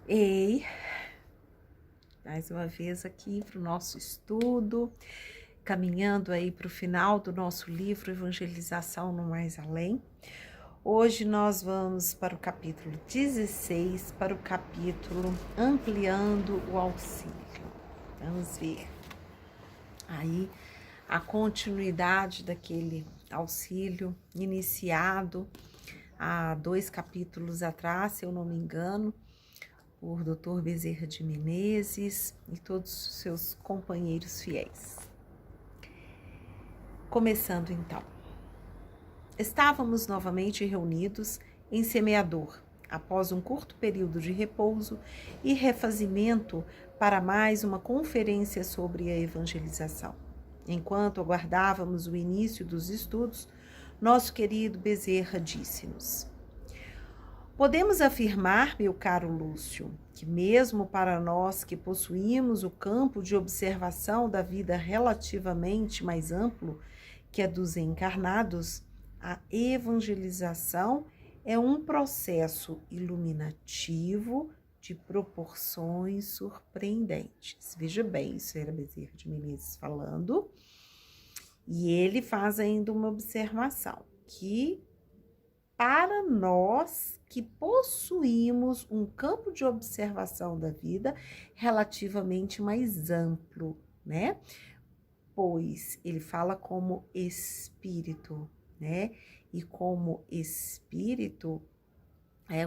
Ei, mais uma vez aqui para o nosso estudo, caminhando aí para o final do nosso livro Evangelização no Mais Além. Hoje nós vamos para o capítulo 16, para o capítulo Ampliando o Auxílio. Vamos ver aí a continuidade daquele auxílio iniciado há 2 capítulos atrás, se eu não me engano, por Dr. Bezerra de Menezes e todos os seus companheiros fiéis. Começando então. Estávamos novamente reunidos em Semeador, após um curto período de repouso e refazimento para mais uma conferência sobre a evangelização. Enquanto aguardávamos o início dos estudos, nosso querido Bezerra disse-nos: podemos afirmar, meu caro Lúcio, que mesmo para nós que possuímos o campo de observação da vida relativamente mais amplo que a dos encarnados, a evangelização é um processo iluminativo de proporções surpreendentes. Veja bem, isso era Bezerra de Menezes falando, e ele faz ainda uma observação, que para nós que possuímos um campo de observação da vida relativamente mais amplo, né? Pois ele fala como espírito, né? E como espírito,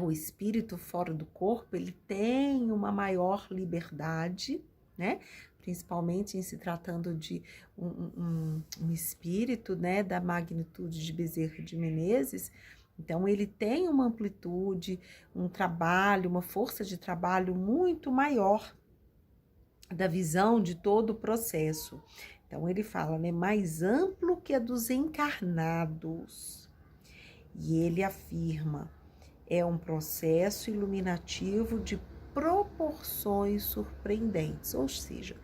o espírito fora do corpo, ele tem uma maior liberdade, né? Principalmente em se tratando de um espírito, né? Da magnitude de Bezerra de Menezes. Então, ele tem uma amplitude, um trabalho, uma força de trabalho muito maior da visão de todo o processo. Então, ele fala, né, mais amplo que a dos encarnados. E ele afirma, é um processo iluminativo de proporções surpreendentes. Ou seja,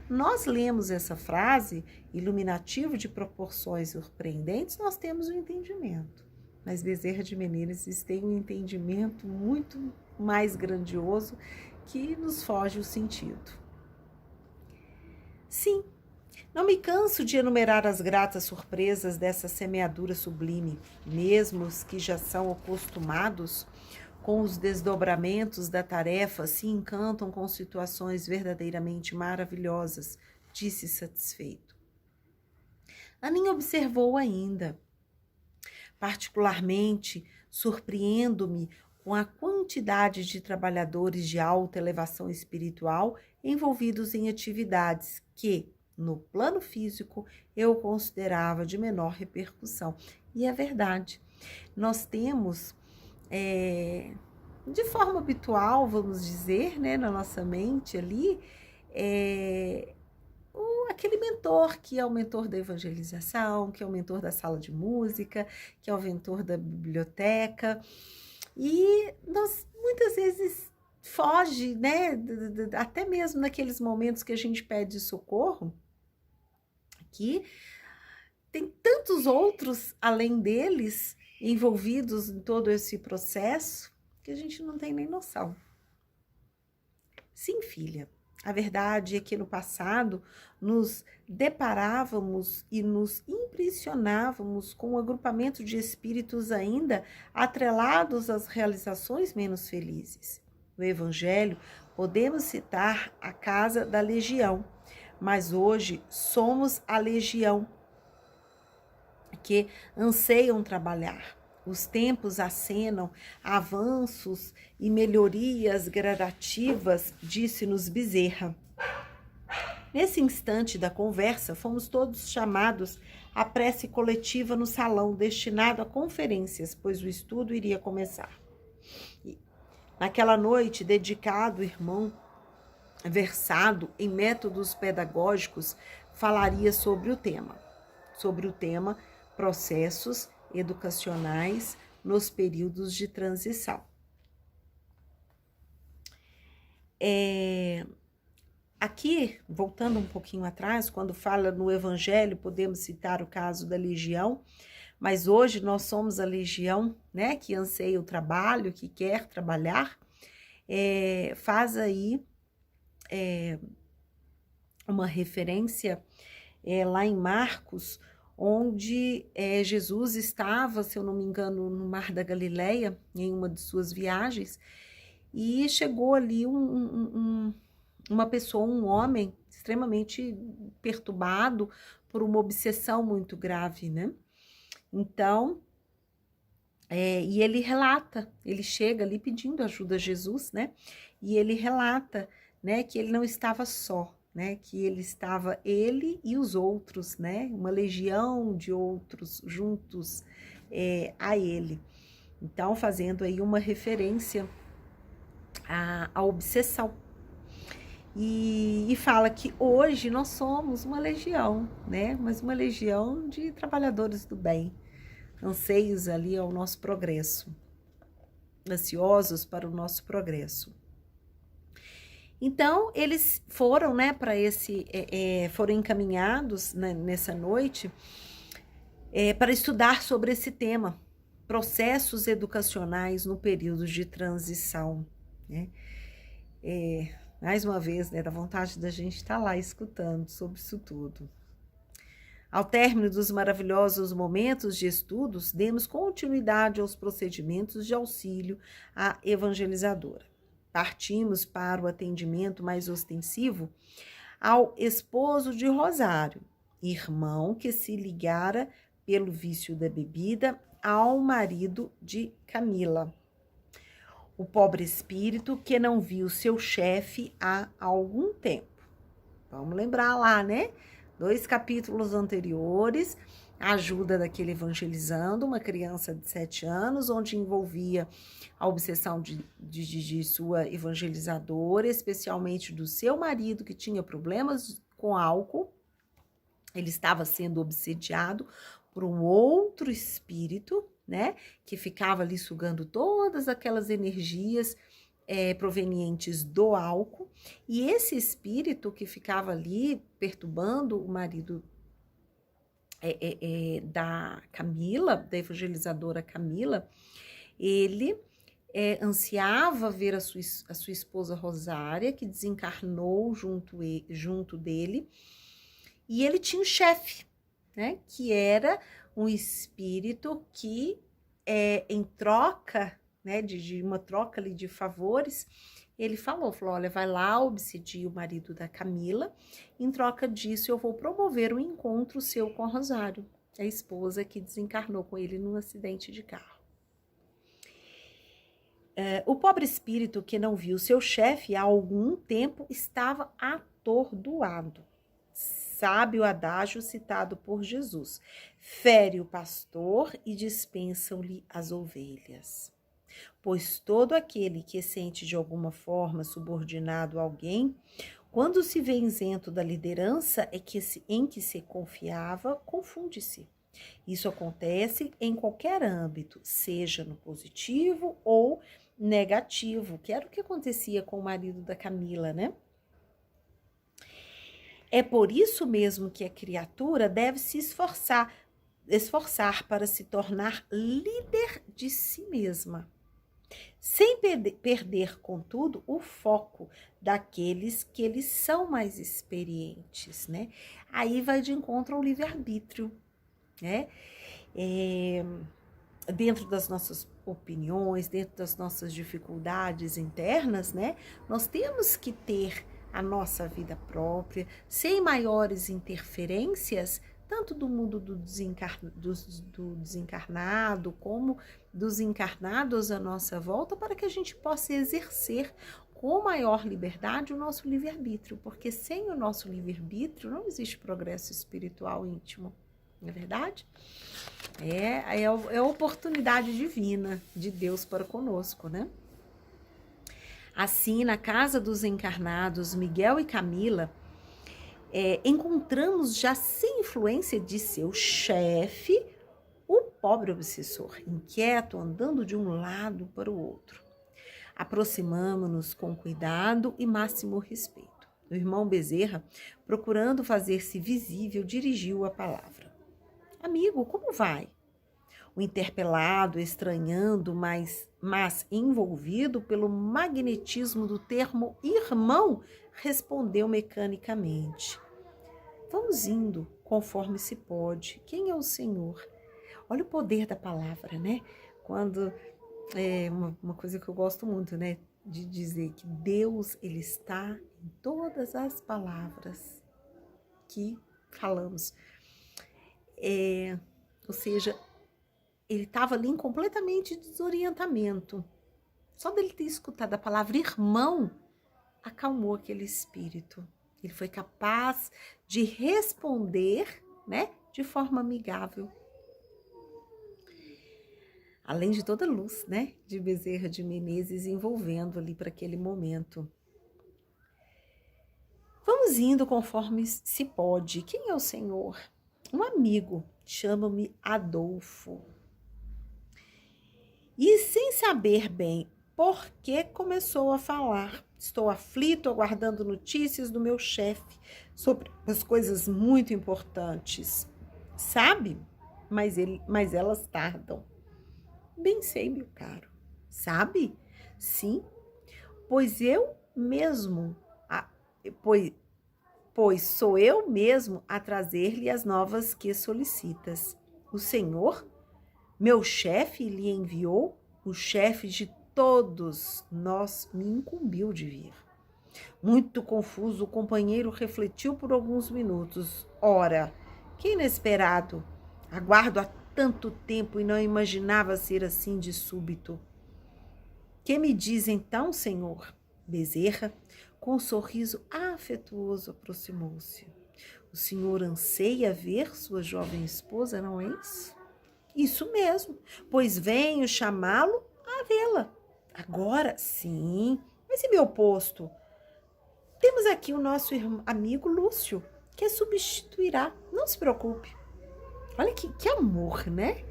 nós lemos essa frase, iluminativo de proporções surpreendentes, nós temos o entendimento. Mas Bezerra de Menezes tem um entendimento muito mais grandioso que nos foge o sentido. Sim, não me canso de enumerar as gratas surpresas dessa semeadura sublime, mesmo os que já são acostumados com os desdobramentos da tarefa se encantam com situações verdadeiramente maravilhosas, disse satisfeito. Aninha observou ainda. Particularmente, surpreendo-me com a quantidade de trabalhadores de alta elevação espiritual envolvidos em atividades que, no plano físico, eu considerava de menor repercussão. E é verdade, nós temos, de forma habitual, vamos dizer, né, na nossa mente ali, aquele mentor que é o mentor da evangelização, que é o mentor da sala de música, que é o mentor da biblioteca, e nós muitas vezes foge, né, até mesmo naqueles momentos que a gente pede socorro, que tem tantos outros além deles envolvidos em todo esse processo que a gente não tem nem noção. Sim, filha. A verdade é que no passado nos deparávamos e nos impressionávamos com um agrupamento de espíritos ainda atrelados às realizações menos felizes. No Evangelho, podemos citar a casa da legião, mas hoje somos a legião que anseiam trabalhar. Os tempos acenam avanços e melhorias gradativas, disse-nos Bezerra. Nesse instante da conversa, fomos todos chamados à prece coletiva no salão destinado a conferências, pois o estudo iria começar. Naquela noite, dedicado, o irmão, versado em métodos pedagógicos, falaria sobre o tema processos educacionais nos períodos de transição. Aqui, voltando um pouquinho atrás, quando fala no Evangelho, podemos citar o caso da legião, mas hoje nós somos a legião, né, que anseia o trabalho, que quer trabalhar. faz aí uma referência lá em Marcos, onde Jesus estava, se eu não me engano, no Mar da Galileia, em uma de suas viagens, e chegou ali uma pessoa, um homem, extremamente perturbado por uma obsessão muito grave, né? Então, e ele relata, ele chega ali pedindo ajuda a Jesus, né? E ele relata, né, que ele não estava só, né? Que ele estava, ele e os outros, né? Uma legião de outros juntos a ele. Então, fazendo aí uma referência à obsessão. E fala que hoje nós somos uma legião, né? Mas uma legião de trabalhadores do bem, anseios ali ao nosso progresso, ansiosos para o nosso progresso. Então, eles foram, né, para foram encaminhados, né, nessa noite para estudar sobre esse tema, processos educacionais no período de transição, né? Mais uma vez, né, dá vontade da gente estar lá escutando sobre isso tudo. Ao término dos maravilhosos momentos de estudos, demos continuidade aos procedimentos de auxílio à evangelizadora. Partimos para o atendimento mais ostensivo ao esposo de Rosário, irmão que se ligara pelo vício da bebida ao marido de Camila. O pobre espírito que não viu seu chefe há algum tempo. Vamos lembrar lá, né? 2 capítulos anteriores, a ajuda daquele evangelizando, uma criança de 7 anos, onde envolvia a obsessão de sua evangelizadora, especialmente do seu marido, que tinha problemas com álcool. Ele estava sendo obsediado por um outro espírito, né, que ficava ali sugando todas aquelas energias provenientes do álcool, e esse espírito que ficava ali perturbando o marido da Camila, da evangelizadora Camila, ele ansiava ver a sua esposa Rosária, que desencarnou junto dele, e ele tinha um chefe, né, que era um espírito que, em troca, né, de uma troca ali de favores, ele falou, olha, vai lá obsedir o marido da Camila, em troca disso eu vou promover um encontro seu com a Rosário, a esposa que desencarnou com ele num acidente de carro. O pobre espírito que não viu seu chefe há algum tempo estava atordoado. Sabe o adágio citado por Jesus: fere o pastor e dispensam-lhe as ovelhas. Pois todo aquele que sente de alguma forma subordinado a alguém, quando se vê isento da liderança em que se confiava, confunde-se. Isso acontece em qualquer âmbito, seja no positivo ou negativo, que era o que acontecia com o marido da Camila, né? É por isso mesmo que a criatura deve se esforçar para se tornar líder de si mesma, sem perder, contudo, o foco daqueles que eles são mais experientes, né? Aí vai de encontro ao livre-arbítrio, né? Dentro das nossas opiniões, dentro das nossas dificuldades internas, né? Nós temos que ter a nossa vida própria, sem maiores interferências, tanto do mundo do desencarnado, como dos encarnados à nossa volta, para que a gente possa exercer com maior liberdade o nosso livre-arbítrio, porque sem o nosso livre-arbítrio não existe progresso espiritual íntimo, não é verdade? É a oportunidade divina de Deus para conosco, né? Assim, na casa dos encarnados Miguel e Camila, encontramos já sem influência de seu chefe, o pobre obsessor, inquieto, andando de um lado para o outro. Aproximamo-nos com cuidado e máximo respeito. O irmão Bezerra, procurando fazer-se visível, dirigiu a palavra. Amigo, como vai? O interpelado, estranhando, mas envolvido pelo magnetismo do termo irmão, respondeu mecanicamente: vamos indo conforme se pode. Quem é o Senhor? Olha o poder da palavra, né? Quando uma coisa que eu gosto muito, né? De dizer que Deus, ele está em todas as palavras que falamos. Ou seja, ele estava ali em completamente desorientamento. Só dele ter escutado a palavra irmão, acalmou aquele espírito. Ele foi capaz de responder, né, de forma amigável. Além de toda a luz, né, de Bezerra de Menezes envolvendo ali para aquele momento. Vamos indo conforme se pode. Quem é o Senhor? Um amigo, chama-me Adolfo. E sem saber bem por que começou a falar. Estou aflito, aguardando notícias do meu chefe sobre as coisas muito importantes. Sabe? Mas elas tardam. Bem sei, meu caro. Sabe? Sim, pois eu mesmo, pois sou eu mesmo a trazer-lhe as novas que solicitas. O Senhor, meu chefe, lhe enviou, o chefe de todos nós me incumbiu de vir. Muito confuso, o companheiro refletiu por alguns minutos. Ora, que inesperado! Aguardo há tanto tempo e não imaginava ser assim de súbito. Que me diz então, senhor? Bezerra, com um sorriso afetuoso, aproximou-se. O senhor anseia ver sua jovem esposa, não é isso? Isso mesmo, pois venho chamá-lo a vê-la. Agora, sim, mas e meu posto? Temos aqui o nosso amigo Lúcio, que a substituirá. Não se preocupe. Olha que amor, né?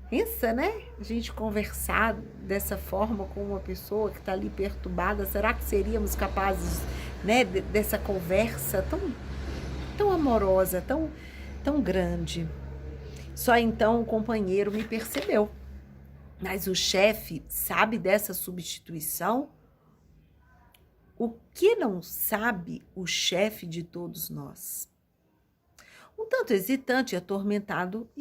Pensa, né? A gente conversar dessa forma com uma pessoa que está ali perturbada. Será que seríamos capazes, né, dessa conversa tão amorosa, tão grande? Só então o companheiro me percebeu. Mas o chefe sabe dessa substituição? O que não sabe o chefe de todos nós? Um tanto hesitante e atormentado, o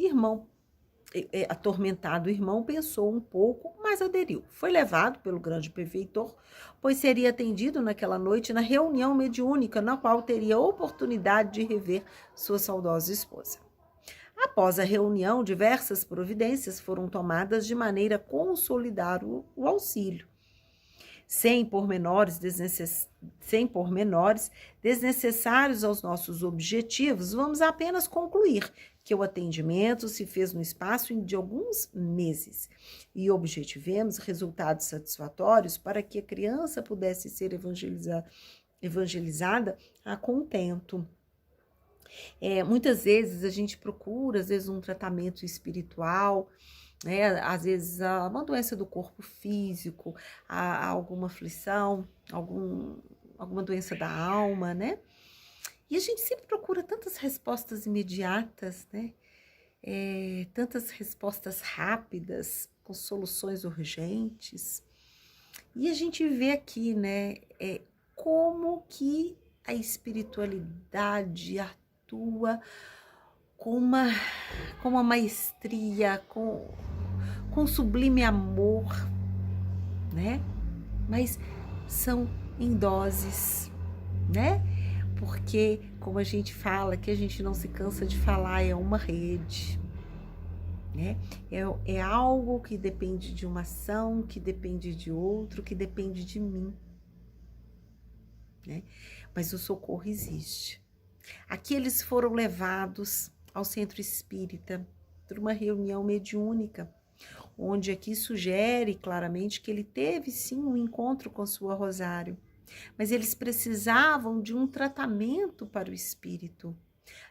irmão pensou um pouco, mas aderiu. Foi levado pelo grande benfeitor, pois seria atendido naquela noite na reunião mediúnica, na qual teria a oportunidade de rever sua saudosa esposa. Após a reunião, diversas providências foram tomadas de maneira a consolidar o auxílio. Sem pormenores desnecessários aos nossos objetivos, vamos apenas concluir que o atendimento se fez no espaço de alguns meses e objetivemos resultados satisfatórios para que a criança pudesse ser evangelizada a contento. Muitas vezes a gente procura, um tratamento espiritual, às vezes uma doença do corpo físico, alguma aflição, alguma doença da alma, né? E a gente sempre procura tantas respostas imediatas, né? Tantas respostas rápidas, com soluções urgentes. E a gente vê aqui, né? Como que a espiritualidade atua com uma maestria, com sublime amor, né? Mas são em doses, né? Porque, como a gente fala, que a gente não se cansa de falar, é uma rede, né? É algo que depende de uma ação, que depende de outro, que depende de mim, né? Mas o socorro existe. Aqui eles foram levados ao centro espírita por uma reunião mediúnica, onde aqui sugere claramente que ele teve sim um encontro com sua Rosário, mas eles precisavam de um tratamento para o espírito.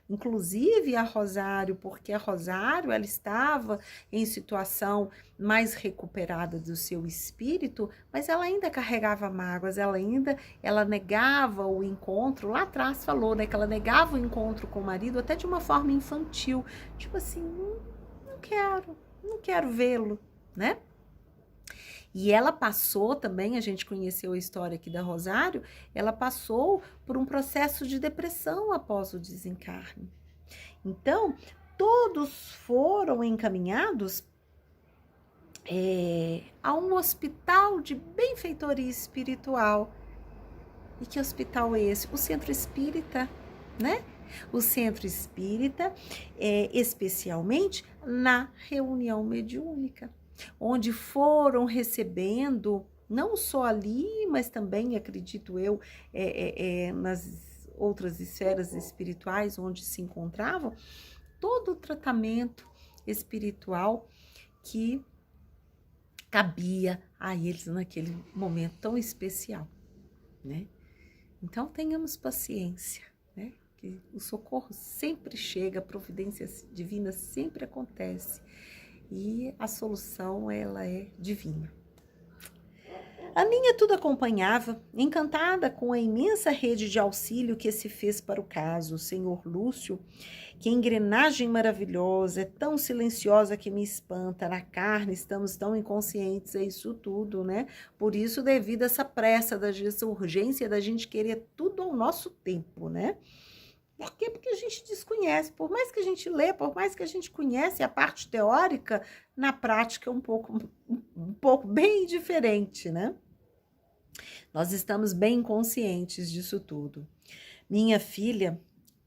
Inclusive a Rosário, porque a Rosário ela estava em situação mais recuperada do seu espírito, mas ela ainda carregava mágoas, ela negava o encontro. Lá atrás falou, né, que ela negava o encontro com o marido até de uma forma infantil, tipo assim, não quero, não quero vê-lo, né? E ela passou também, a gente conheceu a história aqui da Rosário, ela passou por um processo de depressão após o desencarne. Então, todos foram encaminhados a um hospital de benfeitoria espiritual. E que hospital é esse? O Centro Espírita, né? O Centro Espírita, especialmente na reunião mediúnica, onde foram recebendo, não só ali, mas também, acredito eu, nas outras esferas espirituais onde se encontravam, todo o tratamento espiritual que cabia a eles naquele momento tão especial, né? Então, tenhamos paciência, né? Que o socorro sempre chega, a providência divina sempre acontece e a solução, ela é divina. Aninha tudo acompanhava, encantada com a imensa rede de auxílio que se fez para o caso. O senhor Lúcio, que engrenagem maravilhosa, é tão silenciosa que me espanta. Na carne estamos tão inconscientes, é isso tudo, né? Por isso, devido a essa pressa, essa urgência da gente querer tudo ao nosso tempo, né? Por quê? Porque a gente desconhece. Por mais que a gente lê, por mais que a gente conhece a parte teórica, na prática é um pouco bem diferente, né? Nós estamos bem conscientes disso tudo. Minha filha,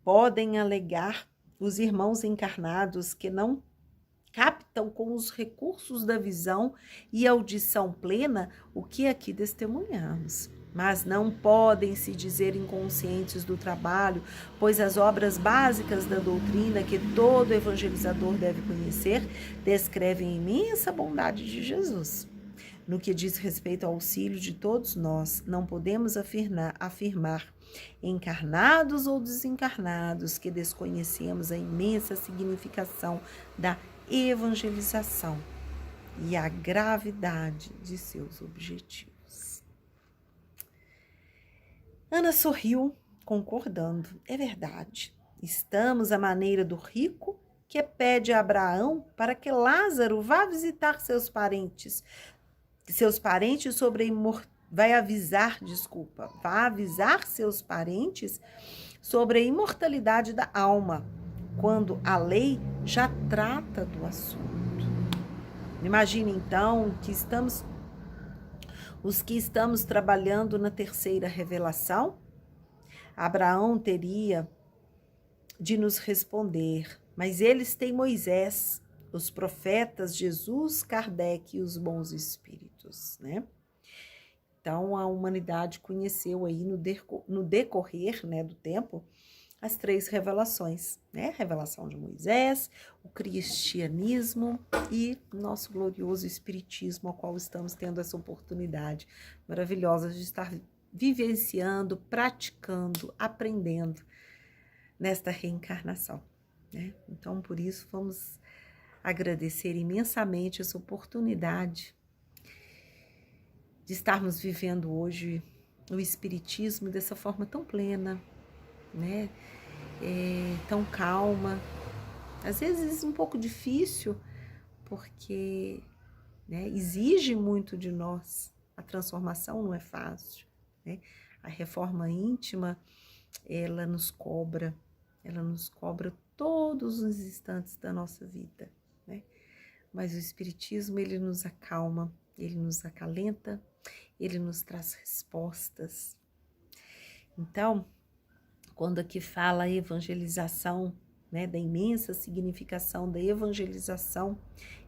podem alegar os irmãos encarnados que não captam com os recursos da visão e audição plena o que aqui testemunhamos. Mas não podem se dizer inconscientes do trabalho, pois as obras básicas da doutrina que todo evangelizador deve conhecer descrevem a imensa bondade de Jesus. No que diz respeito ao auxílio de todos nós, não podemos afirmar, encarnados ou desencarnados, que desconhecemos a imensa significação da evangelização e a gravidade de seus objetivos. Ana sorriu, concordando. É verdade. Estamos à maneira do rico que pede a Abraão para que Lázaro vá visitar seus parentes sobre vai avisar seus parentes sobre a imortalidade da alma, quando a lei já trata do assunto. Imagine então que os que estamos trabalhando na terceira revelação, Abraão teria de nos responder, mas eles têm Moisés, os profetas Jesus, Kardec e os bons espíritos, né? Então, a humanidade conheceu aí no decorrer, né, do tempo as três revelações, né? A revelação de Moisés, o cristianismo e nosso glorioso espiritismo, ao qual estamos tendo essa oportunidade maravilhosa de estar vivenciando, praticando, aprendendo nesta reencarnação, né? Então, por isso, vamos agradecer imensamente essa oportunidade de estarmos vivendo hoje o espiritismo dessa forma tão plena, né? Tão calma, às vezes um pouco difícil, porque, né, exige muito de nós. A transformação não é fácil, né? A reforma íntima, ela nos cobra todos os instantes da nossa vida, né? Mas o espiritismo, ele nos acalma, ele nos acalenta, ele nos traz respostas. Então, quando aqui fala a evangelização, né, da imensa significação da evangelização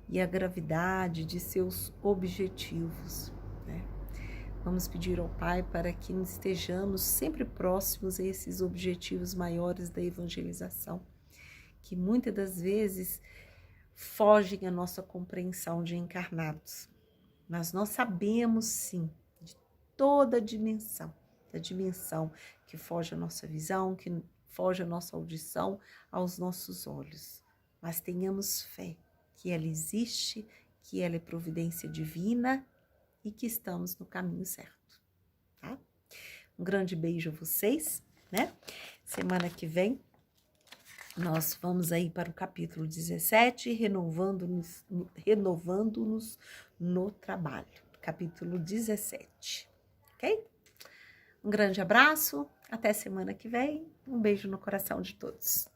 e a gravidade de seus objetivos, né? Vamos pedir ao Pai para que estejamos sempre próximos a esses objetivos maiores da evangelização, que muitas das vezes fogem à nossa compreensão de encarnados. Mas nós sabemos, sim, de toda a dimensão, da dimensão que foge à nossa visão, que foge à nossa audição, aos nossos olhos. Mas tenhamos fé que ela existe, que ela é providência divina e que estamos no caminho certo, tá? Um grande beijo a vocês, né? Semana que vem Nós vamos aí para o capítulo 17, renovando-nos no trabalho. Capítulo 17, ok? Um grande abraço, até semana que vem. Um beijo no coração de todos.